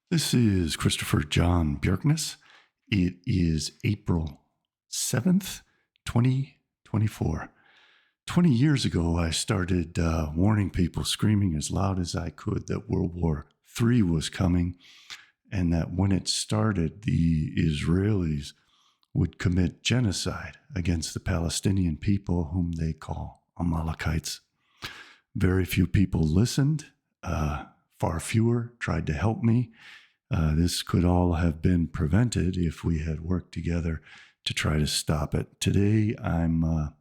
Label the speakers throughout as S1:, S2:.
S1: This is Christopher John Bjerknes. It is April 7th, 2024. 20 years ago, I started warning people, screaming as loud as I could, that World War III was coming, and that when it started, the Israelis would commit genocide against the Palestinian people, whom they call Amalekites. Very few people listened. Far fewer tried to help me. This could all have been prevented if we had worked together to try to stop it. Today, I'm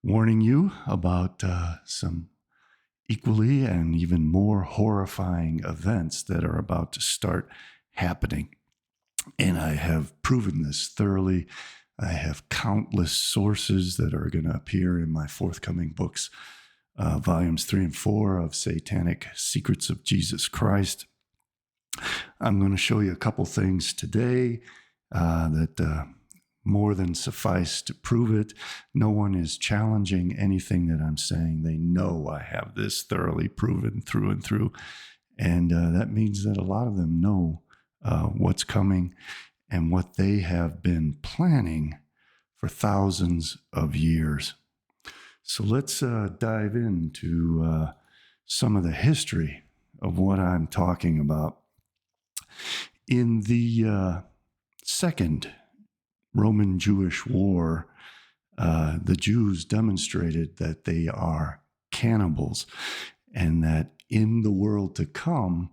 S1: warning you about some equally and even more horrifying events that are about to start happening. And I have proven this thoroughly. I have countless sources that are going to appear in my forthcoming books. Volumes 3 and 4 of Satanic Secrets of Jesus Christ. I'm going to show you a couple things today that more than suffice to prove it. No one is challenging anything that I'm saying. They know I have this thoroughly proven through and through. And that means that a lot of them know what's coming and what they have been planning for thousands of years. So let's dive into some of the history of what I'm talking about. In the Second Roman-Jewish War, the Jews demonstrated that they are cannibals, and that in the world to come,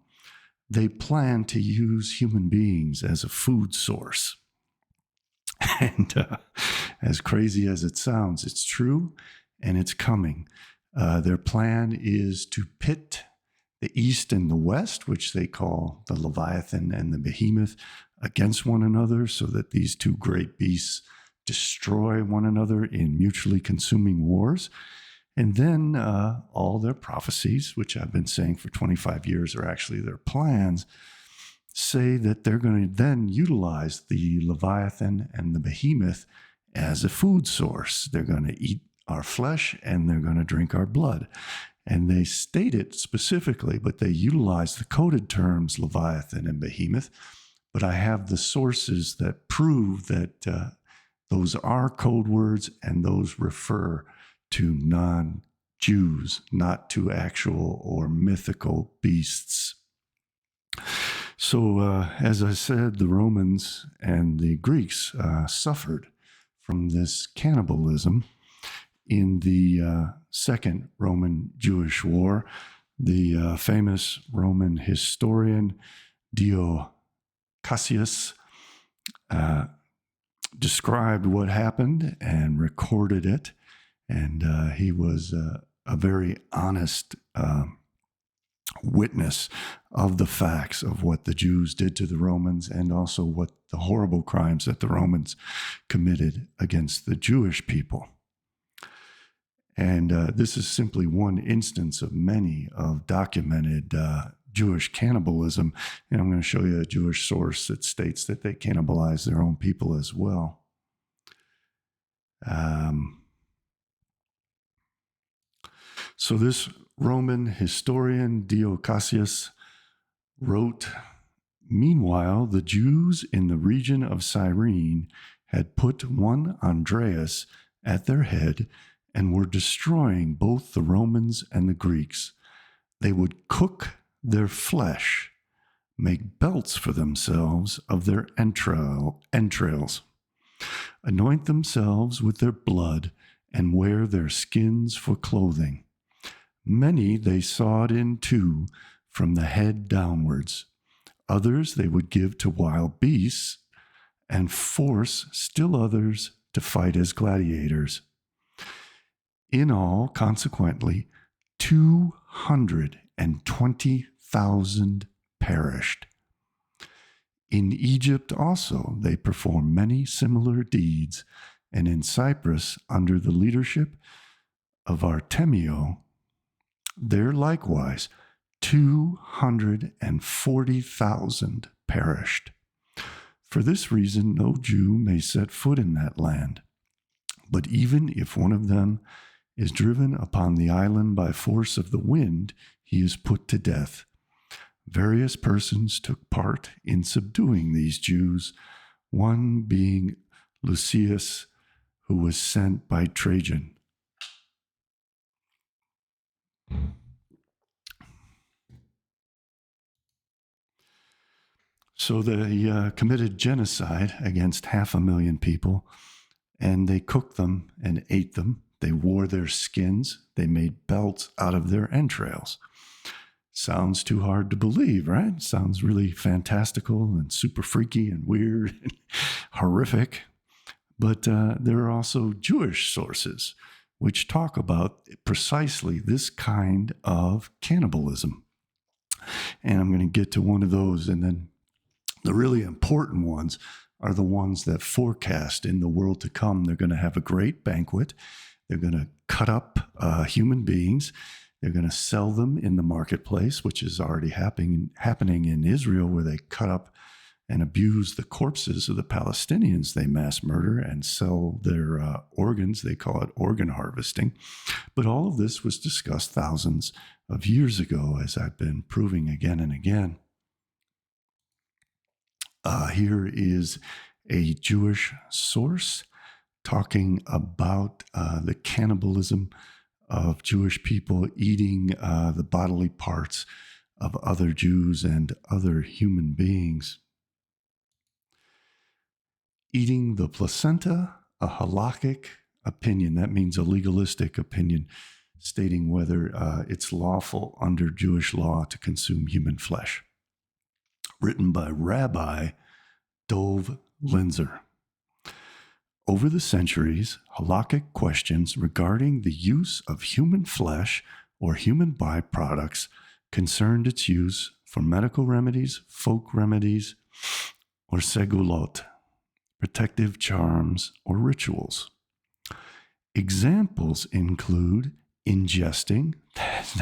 S1: they plan to use human beings as a food source. And as crazy as it sounds, it's true. And it's coming. Their plan is to pit the East and the West, which they call the Leviathan and the Behemoth, against one another so that these two great beasts destroy one another in mutually consuming wars. And then all their prophecies, which I've been saying for 25 years are actually their plans, say that they're going to then utilize the Leviathan and the Behemoth as a food source. They're going to eat our flesh, and they're going to drink our blood. And they state it specifically, but they utilize the coded terms Leviathan and Behemoth. But I have the sources that prove that those are code words, and those refer to non-Jews, not to actual or mythical beasts. So, as I said, the Romans and the Greeks suffered from this cannibalism. In the Second Roman-Jewish War, the famous Roman historian Dio Cassius described what happened and recorded it. And he was a very honest witness of the facts of what the Jews did to the Romans, and also what the horrible crimes that the Romans committed against the Jewish people. And this is simply one instance of many of documented Jewish cannibalism. And I'm going to show you a Jewish source that states that they cannibalize their own people as well. So this Roman historian, Dio Cassius, wrote, "Meanwhile, the Jews in the region of Cyrene had put one Andreas at their head and were destroying both the Romans and the Greeks. They would cook their flesh, make belts for themselves of their entrails, anoint themselves with their blood, and wear their skins for clothing. Many they sawed in two from the head downwards. Others they would give to wild beasts, and force still others to fight as gladiators. In all, consequently, 220,000 perished. In Egypt also they performed many similar deeds, and in Cyprus, under the leadership of Artemio, there likewise 240,000 perished. For this reason, no Jew may set foot in that land. But even if one of them is driven upon the island by force of the wind, he is put to death. Various persons took part in subduing these Jews, one being Lucius, who was sent by Trajan. So they committed genocide against 500,000 people, and they cooked them and ate them. They wore their skins. They made belts out of their entrails. Sounds too hard to believe, right? Sounds really fantastical and super freaky and weird and horrific. But there are also Jewish sources which talk about precisely this kind of cannibalism. And I'm going to get to one of those. And then the really important ones are the ones that forecast in the world to come. They're going to have a great banquet. They're going to cut up human beings. They're going to sell them in the marketplace, which is already happening in Israel, where they cut up and abuse the corpses of the Palestinians they mass murder and sell their organs. They call it organ harvesting. But all of this was discussed thousands of years ago, as I've been proving again and again. Here is a Jewish source talking about the cannibalism of Jewish people eating the bodily parts of other Jews and other human beings. Eating the placenta, a halakhic opinion, that means a legalistic opinion, stating whether it's lawful under Jewish law to consume human flesh. Written by Rabbi Dov Linzer. Over the centuries, halakhic questions regarding the use of human flesh or human byproducts concerned its use for medical remedies, folk remedies, or segulot, protective charms or rituals. Examples include ingesting,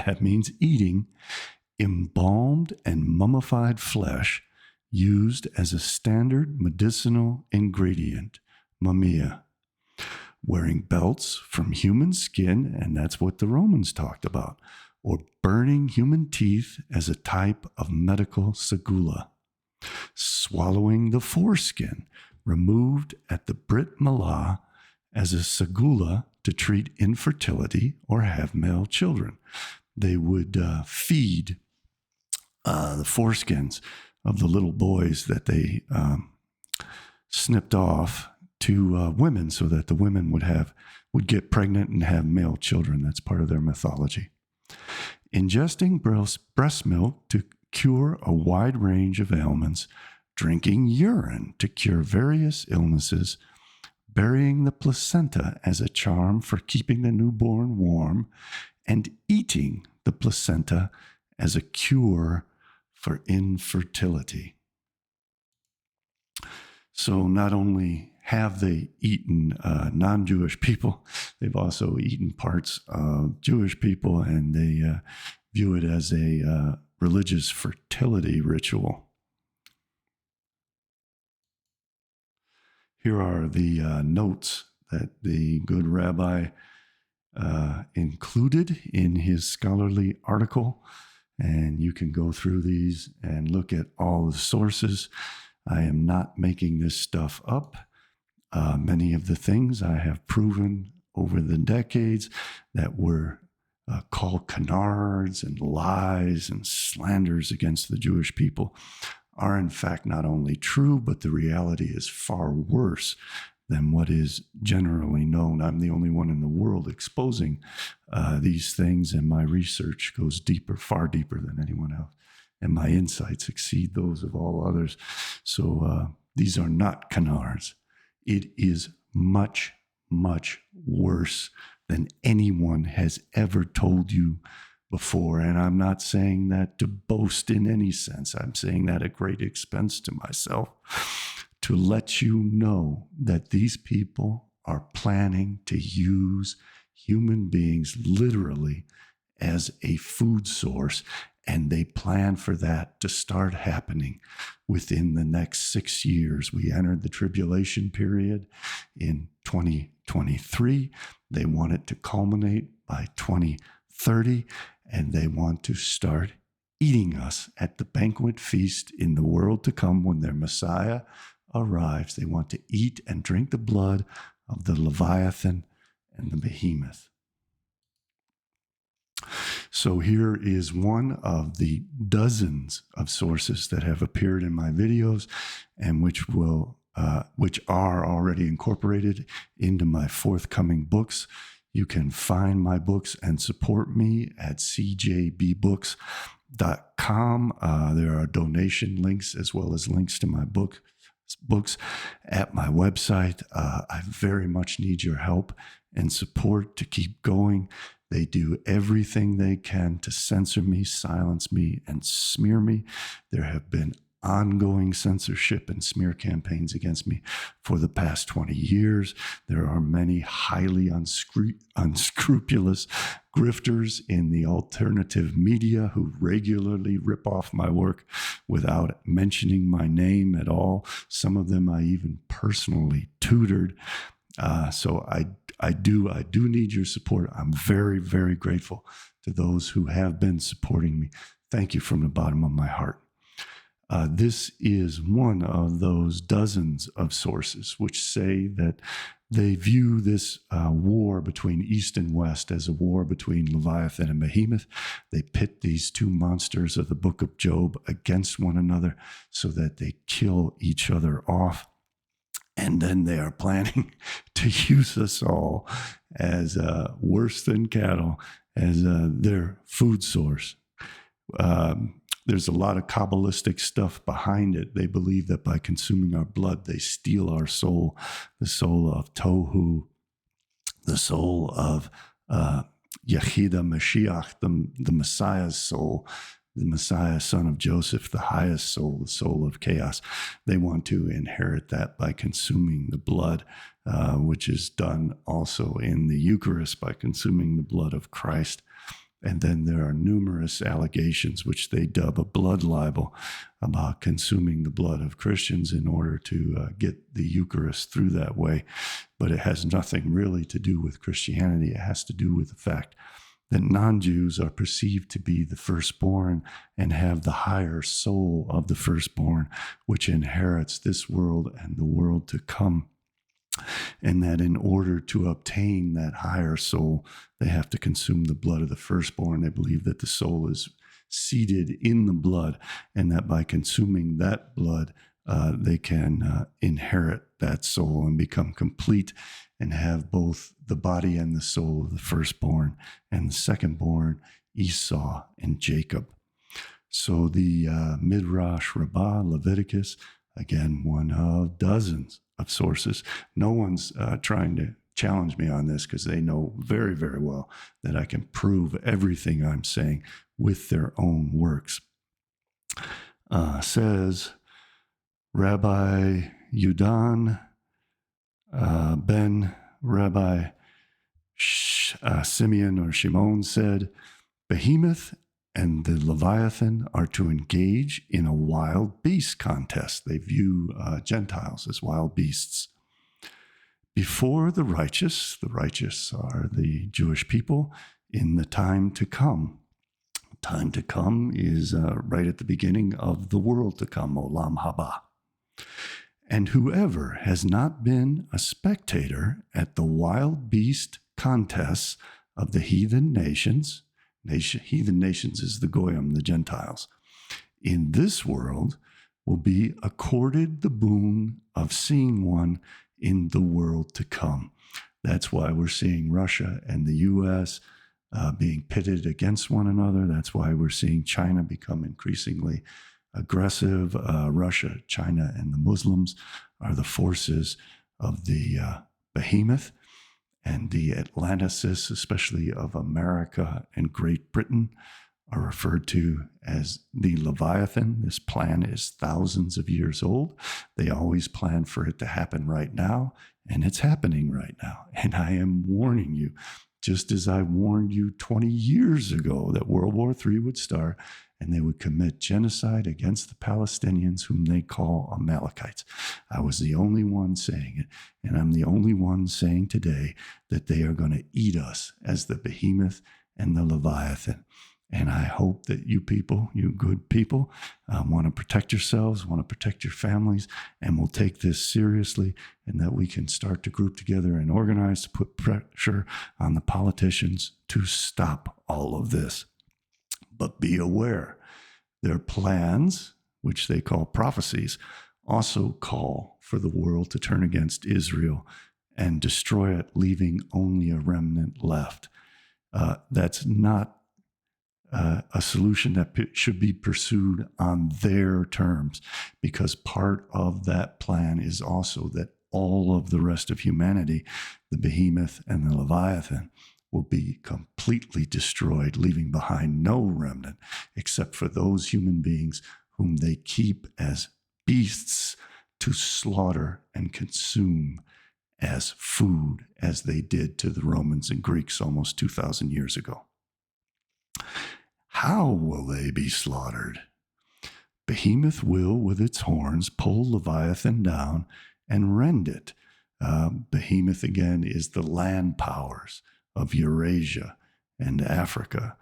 S1: that means eating, embalmed and mummified flesh used as a standard medicinal ingredient, mumia, wearing belts from human skin, and that's what the Romans talked about, or burning human teeth as a type of medical segula, swallowing the foreskin removed at the Brit Milah as a segula to treat infertility or have male children. They would feed the foreskins of the little boys that they snipped off to women so that the women would get pregnant and have male children. That's part of their mythology. Ingesting breast milk to cure a wide range of ailments, drinking urine to cure various illnesses, burying the placenta as a charm for keeping the newborn warm, and eating the placenta as a cure for infertility. So not only have they eaten non-Jewish people, they've also eaten parts of Jewish people, and they view it as a religious fertility ritual. Here are the notes that the good rabbi included in his scholarly article, and you can go through these and look at all the sources. I am not making this stuff up. Many of the things I have proven over the decades that were called canards and lies and slanders against the Jewish people are in fact not only true, but the reality is far worse than what is generally known. I'm the only one in the world exposing these things, and my research goes deeper, far deeper than anyone else. And my insights exceed those of all others. So these are not canards. It is much, much worse than anyone has ever told you before. And I'm not saying that to boast in any sense. I'm saying that at great expense to myself, to let you know that these people are planning to use human beings literally as a food source. And they plan for that to start happening within the next 6 years. We entered the tribulation period in 2023. They want it to culminate by 2030, and they want to start eating us at the banquet feast in the world to come when their Messiah arrives. They want to eat and drink the blood of the Leviathan and the Behemoth. So here is one of the dozens of sources that have appeared in my videos and which are already incorporated into my forthcoming books. You can find my books and support me at CJBBooks.com. There are donation links as well as links to my books at my website. I very much need your help and support to keep going. They do everything they can to censor me, silence me, and smear me. There have been ongoing censorship and smear campaigns against me for the past 20 years. There are many highly unscrupulous grifters in the alternative media who regularly rip off my work without mentioning my name at all. Some of them I even personally tutored. So I do need your support. I'm very, very grateful to those who have been supporting me. Thank you from the bottom of my heart. This is one of those dozens of sources which say that they view this war between East and West as a war between Leviathan and Behemoth. They pit these two monsters of the book of Job against one another so that they kill each other off. And then they are planning to use us all as worse than cattle, as their food source. There's a lot of Kabbalistic stuff behind it. They believe that by consuming our blood, they steal our soul, the soul of Tohu, the soul of Yechida Mashiach, the Messiah's soul, the Messiah, son of Joseph, the highest soul, the soul of chaos. They want to inherit that by consuming the blood, which is done also in the Eucharist by consuming the blood of Christ. And then there are numerous allegations, which they dub a blood libel, about consuming the blood of Christians in order to get the Eucharist through that way. But it has nothing really to do with Christianity. It has to do with the fact that non-Jews are perceived to be the firstborn and have the higher soul of the firstborn, which inherits this world and the world to come. And that in order to obtain that higher soul, they have to consume the blood of the firstborn. They believe that the soul is seated in the blood, and that by consuming that blood, they can inherit that soul and become complete and have both the body and the soul of the firstborn and the secondborn, Esau and Jacob. So the Midrash Rabbah, Leviticus, again, one of dozens of sources. No one's trying to challenge me on this because they know very, very well that I can prove everything I'm saying with their own works. Says Rabbi Yudan ben Rabbi Simeon or Shimon said, Behemoth and the Leviathan are to engage in a wild beast contest. They view Gentiles as wild beasts. Before the righteous are the Jewish people, in the time to come. Time to come is right at the beginning of the world to come, Olam Haba. And whoever has not been a spectator at the wild beast contests of the heathen nations, heathen nations is the Goyim, the Gentiles, in this world will be accorded the boon of seeing one in the world to come. That's why we're seeing Russia and the U.S. Being pitted against one another. That's why we're seeing China become increasingly aggressive. Russia, China, and the Muslims are the forces of the Behemoth, and the Atlanticis, especially of America and Great Britain, are referred to as the Leviathan. This plan is thousands of years old. They always plan for it to happen right now, and it's happening right now. And I am warning you, just as I warned you 20 years ago that World War III would start and they would commit genocide against the Palestinians, whom they call Amalekites. I was the only one saying it, and I'm the only one saying today that they are going to eat us as the Behemoth and the Leviathan. And I hope that you people, you good people, want to protect yourselves, want to protect your families, and will take this seriously, and that we can start to group together and organize to put pressure on the politicians to stop all of this. But be aware, their plans, which they call prophecies, also call for the world to turn against Israel and destroy it, leaving only a remnant left. That's not a solution that should be pursued on their terms, because part of that plan is also that all of the rest of humanity, the Behemoth and the Leviathan, will be completely destroyed, leaving behind no remnant except for those human beings whom they keep as beasts to slaughter and consume as food, as they did to the Romans and Greeks almost 2,000 years ago. How will they be slaughtered? Behemoth will, with its horns, pull Leviathan down and rend it. Behemoth, again, is the land powers of Eurasia and Africa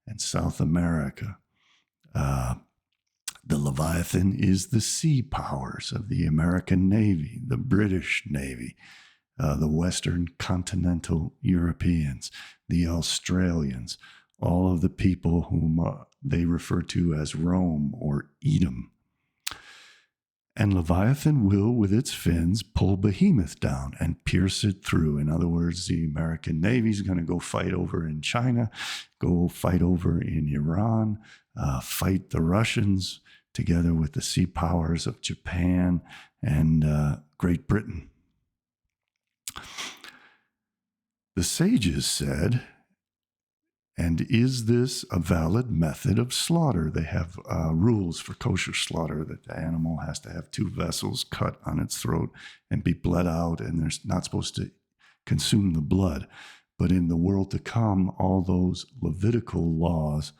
S1: and South America. The Leviathan is the sea powers of the American Navy, the British Navy, the Western continental Europeans, the Australians, all of the people whom they refer to as Rome or Edom. And Leviathan will, with its fins, pull Behemoth down and pierce it through. In other words, the American Navy is going to go fight over in China, go fight over in Iran, fight the Russians, together with the sea powers of Japan and Great Britain. The sages said, and is this a valid method of slaughter? They have rules for kosher slaughter, that the animal has to have 2 vessels cut on its throat and be bled out, and they're not supposed to consume the blood. But in the world to come, all those Levitical laws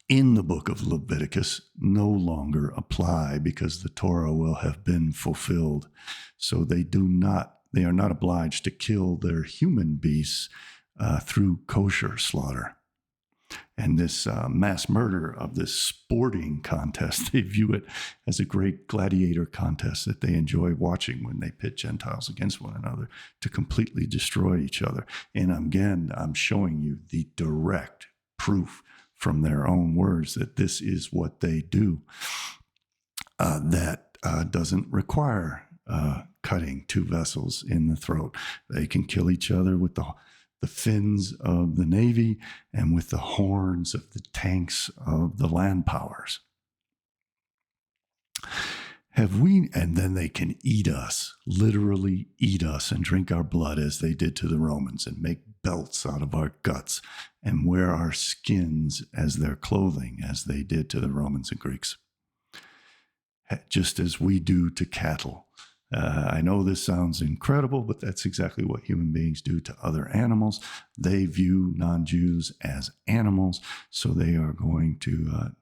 S1: in the book of Leviticus no longer apply, because the Torah will have been fulfilled. So they are not obliged to kill their human beasts through kosher slaughter. And this mass murder of this sporting contest, they view it as a great gladiator contest that they enjoy watching when they pit Gentiles against one another to completely destroy each other. And again, I'm showing you the direct proof from their own words that this is what they do. That doesn't require cutting 2 vessels in the throat. They can kill each other with the fins of the Navy and with the horns of the tanks of the land powers. And then they can eat us, literally eat us, and drink our blood as they did to the Romans, and make belts out of our guts and wear our skins as their clothing, as they did to the Romans and Greeks, just as we do to cattle. I know this sounds incredible, but that's exactly what human beings do to other animals. They view non-Jews as animals, so they are going to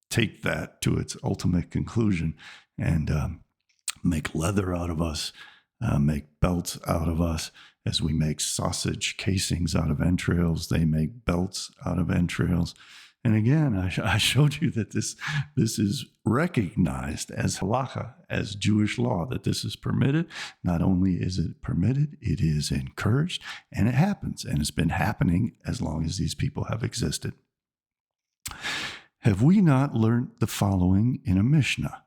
S1: take that to its ultimate conclusion and make leather out of us, make belts out of us. As we make sausage casings out of entrails, they make belts out of entrails. And again, I showed you that this is recognized as halakha, as Jewish law, that this is permitted. Not only is it permitted, it is encouraged, and it happens. And it's been happening as long as these people have existed. Have we not learned the following in a Mishnah?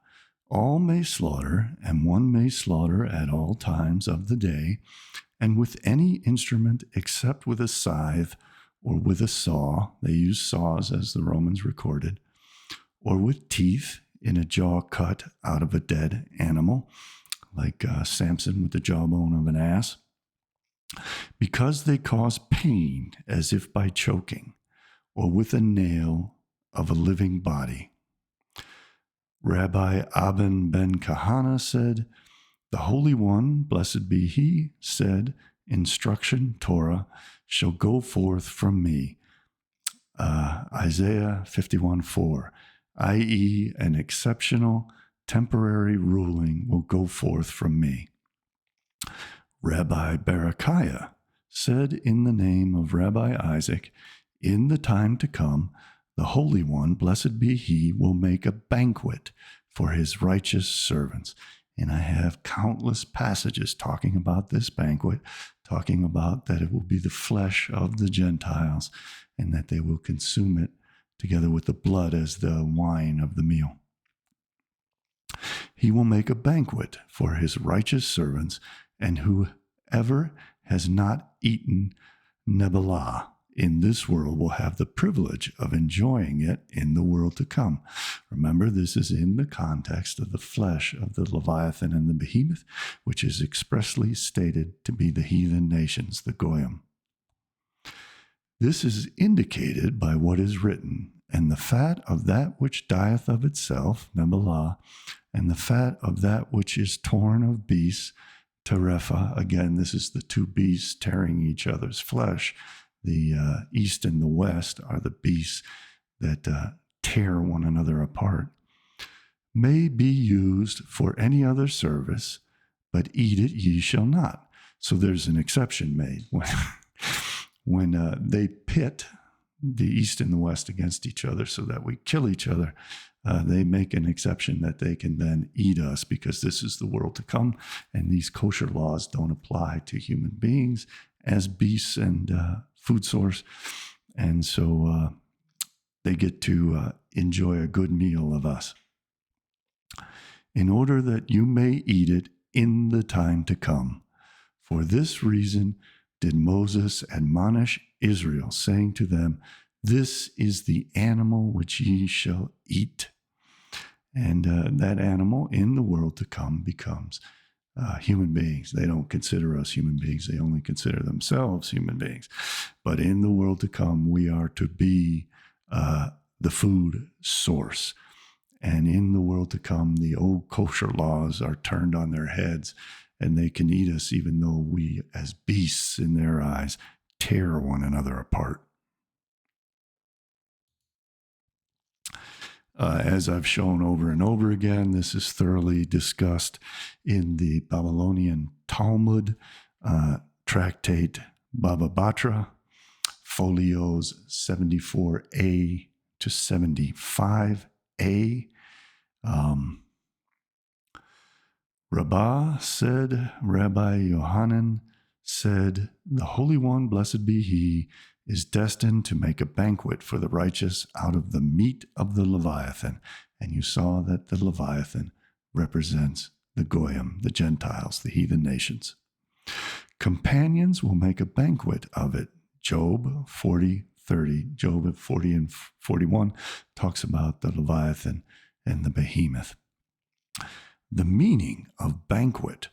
S1: All may slaughter, and one may slaughter at all times of the day, and with any instrument except with a scythe, or with a saw. They used saws, as the Romans recorded, or with teeth in a jaw cut out of a dead animal, like Samson with the jawbone of an ass, because they cause pain as if by choking, or with a nail of a living body. Rabbi Aben ben Kahana said, "The Holy One, blessed be he, said, instruction, Torah, shall go forth from me." Isaiah 51:4, i.e., an exceptional, temporary ruling will go forth from me. Rabbi Berechiah said in the name of Rabbi Isaac, In the time to come, the Holy One, blessed be he, will make a banquet for his righteous servants. And I have countless passages talking about this banquet, talking about that it will be the flesh of the Gentiles and that they will consume it together with the blood as the wine of the meal. He will make a banquet for his righteous servants, and whoever has not eaten Nebelah in this world will have the privilege of enjoying it in the world to come. Remember, this is in the context of the flesh of the Leviathan and the Behemoth, which is expressly stated to be the heathen nations, the Goyim. This is indicated by what is written, and the fat of that which dieth of itself, Nebelah, and the fat of that which is torn of beasts, Terephah. Again, this is the two beasts tearing each other's flesh. The east and the west are the beasts that tear one another apart. May be used for any other service, but eat it ye shall not. So there's an exception made. When they pit the east and the west against each other so that we kill each other, they make an exception that they can then eat us because this is the world to come, and these kosher laws don't apply to human beings as beasts and food source. And so they get to enjoy a good meal of us. In order that you may eat it in the time to come. For this reason did Moses admonish Israel, saying to them, this is the animal which ye shall eat. And that animal in the world to come becomes human beings. They don't consider us human beings. They only consider themselves human beings. But in the world to come, we are to be the food source. And in the world to come, the old kosher laws are turned on their heads, and they can eat us even though we, as beasts in their eyes, tear one another apart. As I've shown over and over again, this is thoroughly discussed in the Babylonian Talmud, tractate Baba Batra, folios 74a to 75a. Rabbi Yohanan said, the Holy One, blessed be he, is destined to make a banquet for the righteous out of the meat of the Leviathan. And you saw that the Leviathan represents the Goyim, the Gentiles, the heathen nations. Companions will make a banquet of it. Job 40:30, Job 40 and 41 talks about the Leviathan and the Behemoth. The meaning of banquet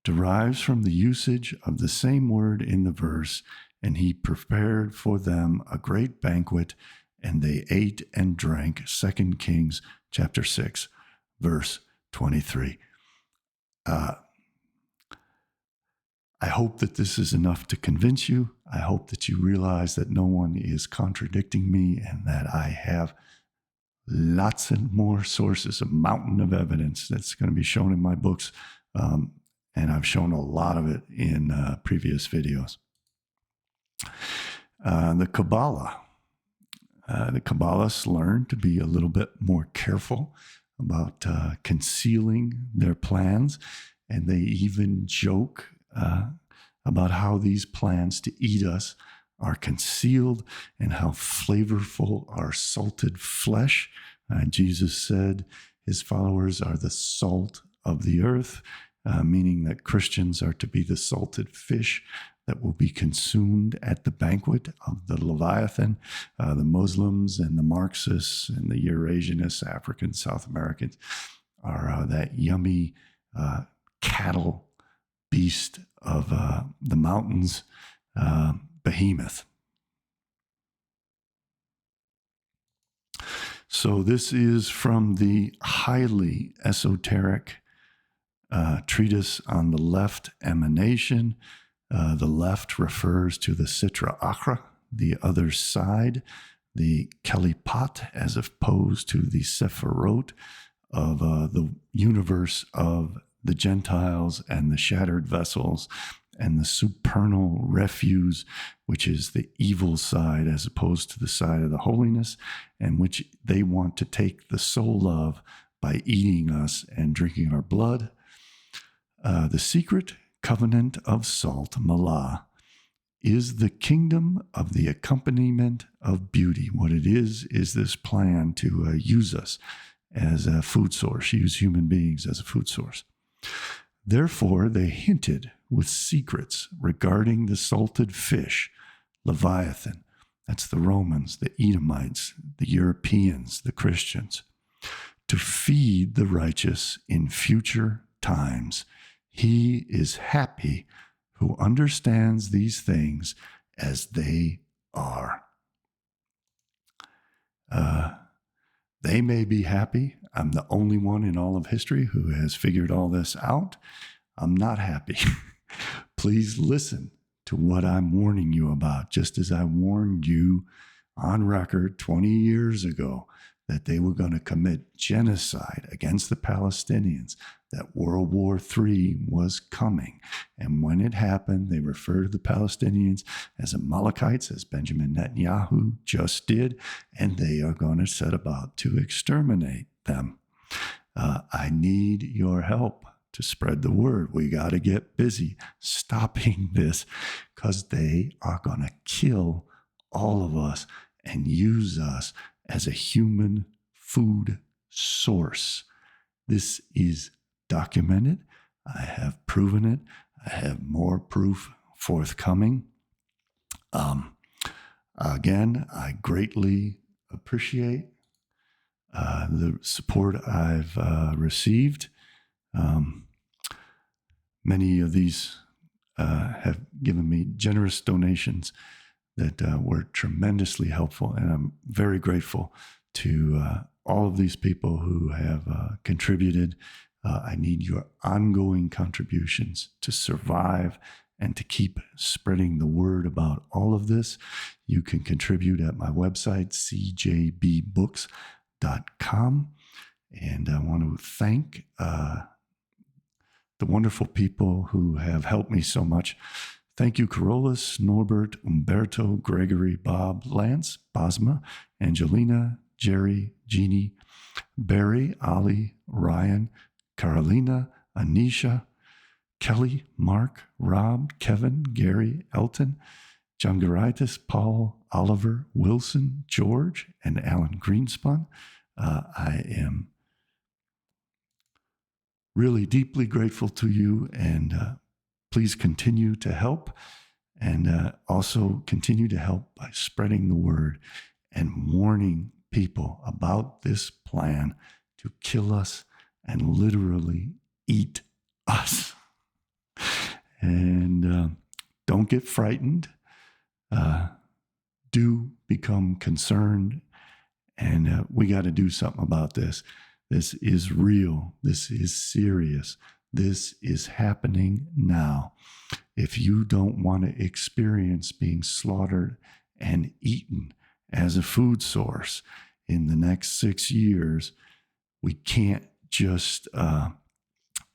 S1: derives from the usage of the same word in the verse, and he prepared for them a great banquet, and they ate and drank. 2 Kings chapter 6, verse 23. I hope that this is enough to convince you. I hope that you realize that no one is contradicting me and that I have lots and more sources, a mountain of evidence that's going to be shown in my books. And I've shown a lot of it in previous videos. The Kabbalah. The Kabbalists learn to be a little bit more careful about concealing their plans, and they even joke about how these plans to eat us are concealed and how flavorful our salted flesh. Jesus said his followers are the salt of the earth, meaning that Christians are to be the salted fish that will be consumed at the banquet of the Leviathan. The Muslims and the Marxists and the Eurasianists, Africans, South Americans, are that yummy cattle beast of the mountains, Behemoth. So this is from the highly esoteric treatise on the left emanation. The left refers to the Sitra Achra, the other side, the Kalipat, as opposed to the Sephirot of the universe of the Gentiles and the shattered vessels and the supernal refuse, which is the evil side as opposed to the side of the holiness, and which they want to take the soul of by eating us and drinking our blood. The secret covenant of salt, Malah, is the kingdom of the accompaniment of beauty. What it is this plan to use us as a food source, use human beings as a food source. Therefore, they hinted with secrets regarding the salted fish, Leviathan. That's the Romans, the Edomites, the Europeans, the Christians, to feed the righteous in future times. He is happy who understands these things as they are. They may be happy. I'm the only one in all of history who has figured all this out. I'm not happy. Please listen to what I'm warning you about, just as I warned you on record 20 years ago that they were going to commit genocide against the Palestinians, that World War III was coming. And when it happened, they referred to the Palestinians as Amalekites, as Benjamin Netanyahu just did, and they are going to set about to exterminate them. I need your help to spread the word. We got to get busy stopping this, because they are going to kill all of us and use us as a human food source. This is documented. I have proven it. I have more proof forthcoming. Again, I greatly appreciate the support I've received. Many of these have given me generous donations that were tremendously helpful, and I'm very grateful to all of these people who have contributed. I need your ongoing contributions to survive and to keep spreading the word about all of this. You can contribute at my website, cjbbooks.com. And I want to thank the wonderful people who have helped me so much. Thank you, Carolus, Norbert, Umberto, Gregory, Bob, Lance, Bosma, Angelina, Jerry, Jeannie, Barry, Ali, Ryan, Carolina, Anisha, Kelly, Mark, Rob, Kevin, Gary, Elton, John Garaitis, Paul, Oliver, Wilson, George, and Alan Greenspun. I am really deeply grateful to you, and please continue to help, and also continue to help by spreading the word and warning people about this plan to kill us and literally eat us. And don't get frightened. Do become concerned, and we got to do something about this. This is real. This is serious. This is happening now. If you don't want to experience being slaughtered and eaten as a food source in the next 6 years, we can't just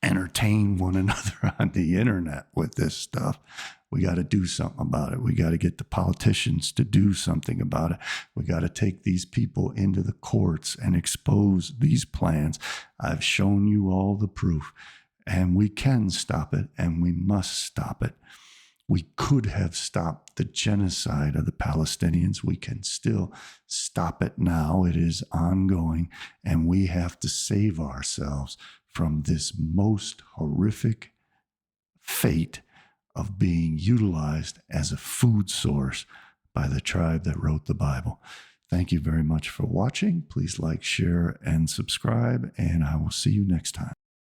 S1: entertain one another on the internet with this stuff. We got to do something about it. We got to get the politicians to do something about it. We got to take these people into the courts and expose these plans. I've shown you all the proof, and we can stop it, and we must stop it. We could have stopped the genocide of the Palestinians. We can still stop it now. It is ongoing, and we have to save ourselves from this most horrific fate of being utilized as a food source by the tribe that wrote the Bible. Thank you very much for watching. Please like, share, and subscribe, and I will see you next time.